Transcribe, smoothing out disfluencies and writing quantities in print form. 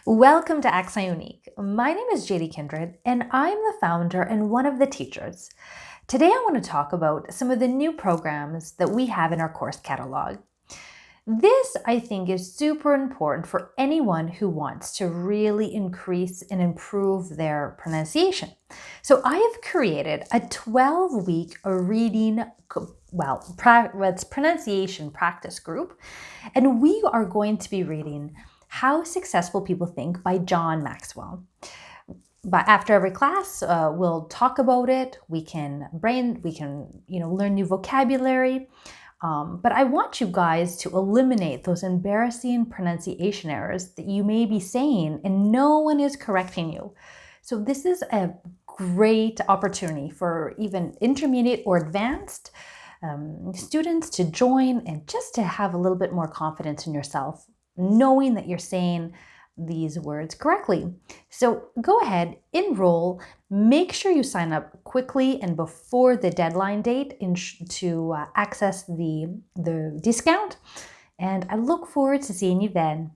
Welcome to Accent Unique. My name is JD Kindred, and I'm the founder and one of the teachers. Today I want to talk about some of the new programs that we have in our course catalog. This, I think, is super important for anyone who wants to really increase and improve their pronunciation. So I have created a 12-week reading, pronunciation practice group, and we are going to be reading How Successful People Think by John Maxwell. But after every class, we'll talk about it. We can learn new vocabulary. But I want you guys to eliminate those embarrassing pronunciation errors that you may be saying and no one is correcting you. So this is a great opportunity for even intermediate or advanced students to join and just to have a little bit more confidence in yourself, knowing that you're saying these words correctly. So go ahead, enroll, make sure you sign up quickly and before the deadline date to access the discount. And I look forward to seeing you then.